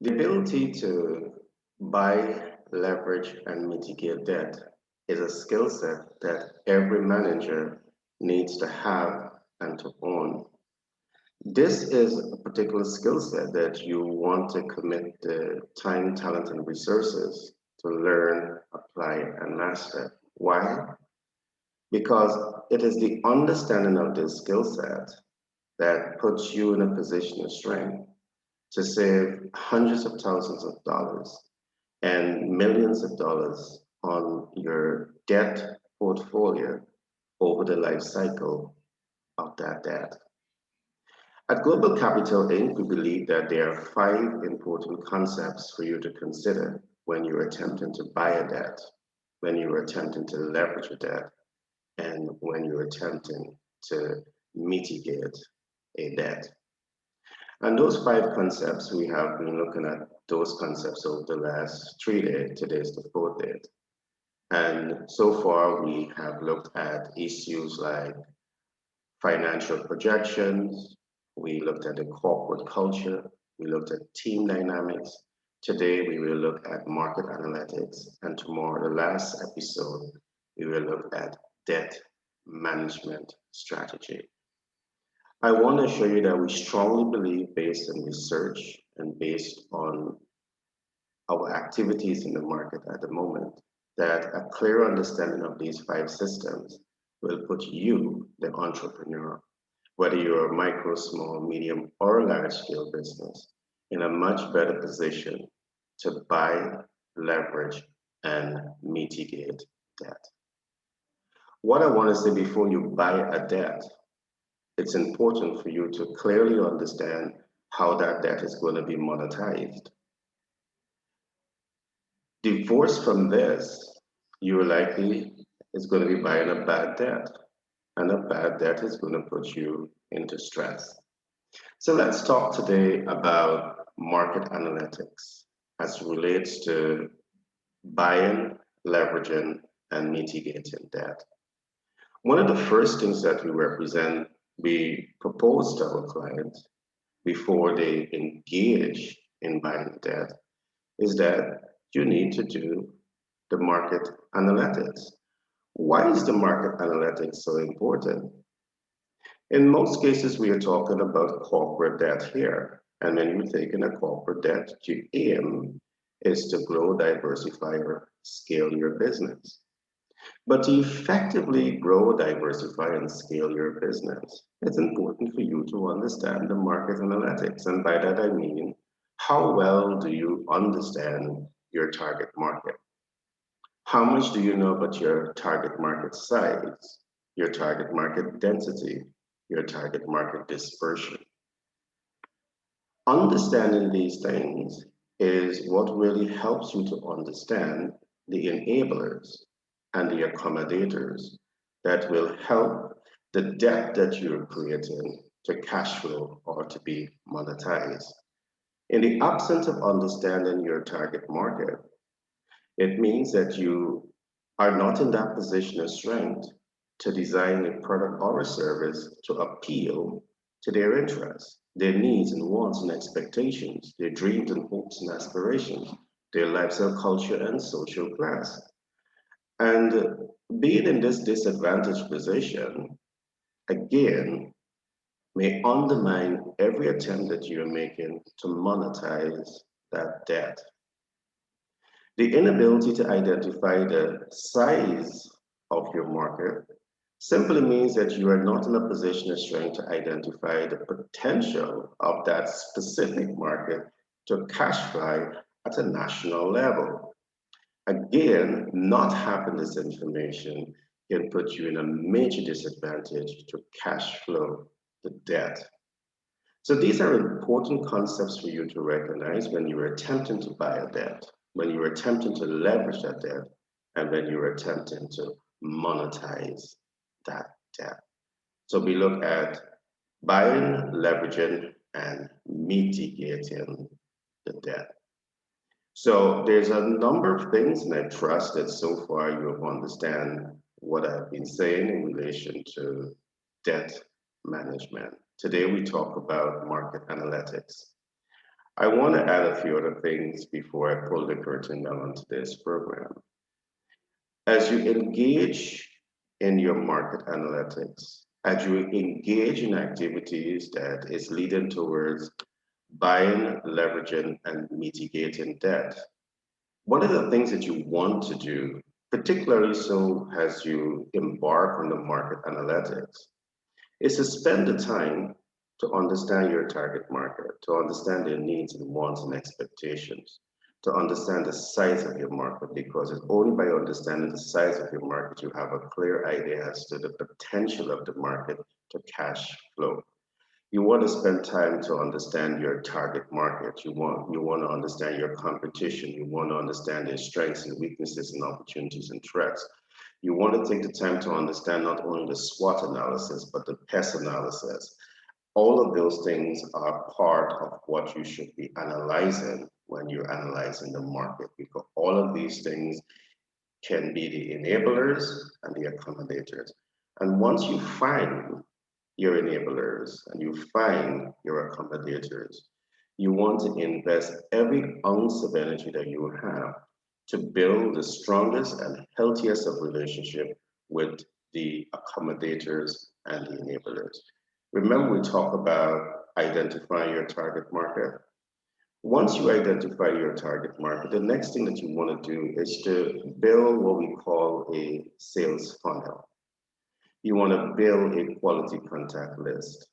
The ability to buy, leverage, and mitigate debt is a skill set that every manager needs to have and to own. This is a particular skill set that you want to commit the time, talent, and resources to learn, apply, and master. Why? Because it is the understanding of this skill set that puts you in a position of strength to save hundreds of thousands of dollars and millions of dollars on your debt portfolio over the life cycle of that debt. At Global Capital Inc., we believe that there are five important concepts for you to consider when you're attempting to buy a debt, when you're attempting to leverage a debt, and when you're attempting to mitigate a debt. And those five concepts, we have been looking at those concepts over the last 3 days. Today is the fourth day. And so far, we have looked at issues like financial projections, we looked at the corporate culture, we looked at team dynamics. Today, we will look at market analytics. And tomorrow, the last episode, we will look at debt management strategy. I want to show you that we strongly believe, based on research and based on our activities in the market at the moment, that a clear understanding of these five systems will put you, the entrepreneur, whether you're a micro, small, medium, or large scale business, in a much better position to buy, leverage, and mitigate debt. What I want to say before you buy a debt, it's important for you to clearly understand how that debt is going to be monetized. Divorced from this, you likely is going to be buying a bad debt, and a bad debt is going to put you into stress. So let's talk today about market analytics as it relates to buying, leveraging, and mitigating debt. One of the first things that we propose to our clients before they engage in buying debt is that you need to do the market analytics. Why is the market analytics so important? In most cases, we are talking about corporate debt here. And when you're taking a corporate debt, your aim is to grow, diversify, or scale your business. But to effectively grow, diversify, and scale your business, it's important for you to understand the market analytics. And by that, I mean, how well do you understand your target market? How much do you know about your target market size, your target market density, your target market dispersion? Understanding these things is what really helps you to understand the enablers and the accommodators that will help the debt that you're creating to cash flow or to be monetized. In the absence of understanding your target market, it means that you are not in that position of strength to design a product or a service to appeal to their interests, their needs and wants and expectations, their dreams and hopes and aspirations, their lifestyle, culture, and social class. And being in this disadvantaged position, again, may undermine every attempt that you're making to monetize that debt. The inability to identify the size of your market simply means that you are not in a position of strength to identify the potential of that specific market to cash fly at a national level. Again, not having this information can put you in a major disadvantage to cash flow the debt. So these are important concepts for you to recognize when you're attempting to buy a debt, when you're attempting to leverage that debt, and when you're attempting to monetize that debt. So we look at buying, leveraging, and mitigating the debt. So there's a number of things, and I trust that so far you understand what I've been saying in relation to debt management. Today we talk about market analytics. I want to add a few other things before I pull the curtain down on today's program. As you engage in your market analytics, as you engage in activities that is leading towards buying, leveraging, and mitigating debt, one of the things that you want to do, particularly so as you embark on the market analytics, is to spend the time to understand your target market, to understand their needs and wants and expectations, to understand the size of your market, because it's only by understanding the size of your market you have a clear idea as to the potential of the market to cash flow. You want to spend time to understand your target market. You want to understand your competition. You want to understand their strengths and weaknesses and opportunities and threats. You want to take the time to understand not only the SWOT analysis, but the PES analysis. All of those things are part of what you should be analyzing when you're analyzing the market, because all of these things can be the enablers and the accommodators. And once you find your enablers and you find your accommodators, you want to invest every ounce of energy that you have to build the strongest and healthiest of relationship with the accommodators and the enablers. Remember, we talk about identifying your target market. Once you identify your target market, the next thing that you want to do is to build what we call a sales funnel. You want to build a quality contact list.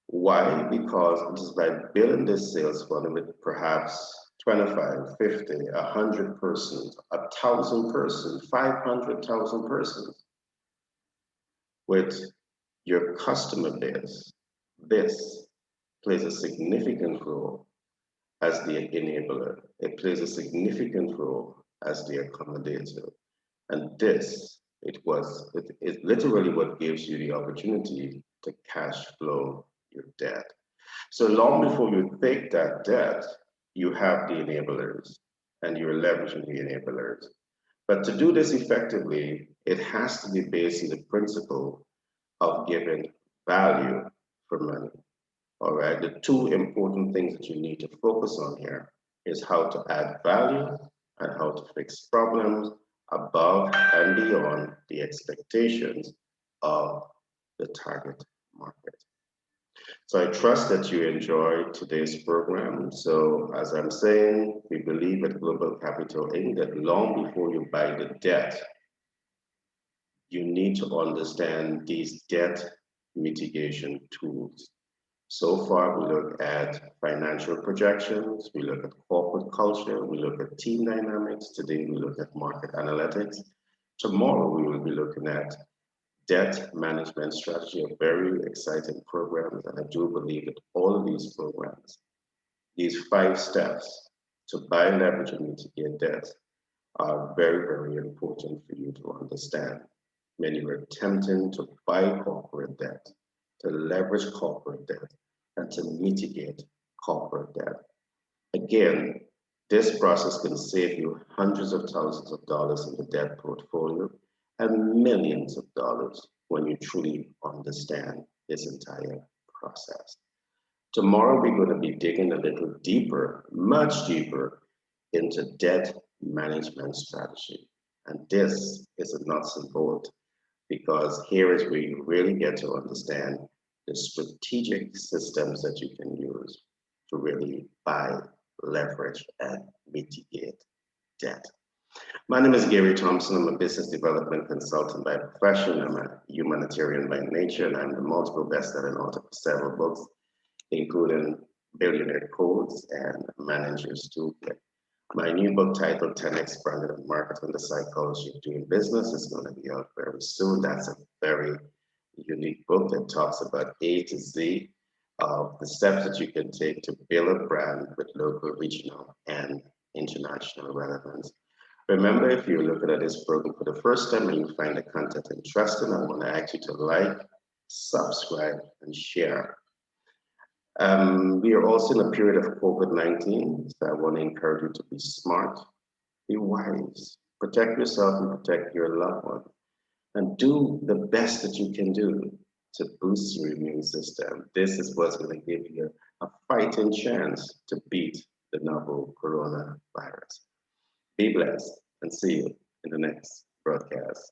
Why? Because it is by building this sales funnel with perhaps 25, 50, 100 persons, 1,000 persons, 500,000 persons with your customer base. This plays a significant role as the enabler. It plays a significant role as the accommodator. And this, it literally what gives you the opportunity to cash flow your debt. So long before you take that debt, you have the enablers and you're leveraging the enablers. But to do this effectively, it has to be based on the principle of giving value for money. All right, the two important things that you need to focus on here is how to add value and how to fix problems above and beyond the expectations of the target market. So I trust that you enjoyed today's program. So as I'm saying, we believe at Global Capital Inc. that long before you buy the debt, you need to understand these debt mitigation tools. So far, we look at financial projections, we look at corporate culture, we look at team dynamics. Today, we look at market analytics. Tomorrow, we will be looking at debt management strategy, a very exciting program. And I do believe that all of these programs, these 5 steps to buy, leverage, and mitigate debt are very, very important for you to understand. Many were attempting to buy corporate debt, to leverage corporate debt, and to mitigate corporate debt. Again, this process can save you hundreds of thousands of dollars in the debt portfolio and millions of dollars when you truly understand this entire process. Tomorrow, we're going to be digging a little deeper, much deeper, into debt management strategy. And this is a nuts and bolt because here is where you really get to understand the strategic systems that you can use to really buy, leverage, and mitigate debt. My name is Gary Thompson. I'm a business development consultant by profession. I'm a humanitarian by nature, and I'm the multiple best-selling author of several books, including Billionaire Codes and Manager's Toolkit. My new book titled 10X Branded and Marketing, The Psychology of Doing Business is going to be out very soon. That's a very unique book that talks about A to Z of the steps that you can take to build a brand with local, regional, and international relevance. Remember, if you're looking at this program for the first time and you find the content interesting, I want to ask you to like, subscribe, and share. We are also in a period of COVID-19, so I want to encourage you to be smart, be wise, protect yourself and protect your loved one, and do the best that you can do. to boost your immune system. This is what's going to give you a fighting chance to beat the novel coronavirus. Be blessed and see you in the next broadcast.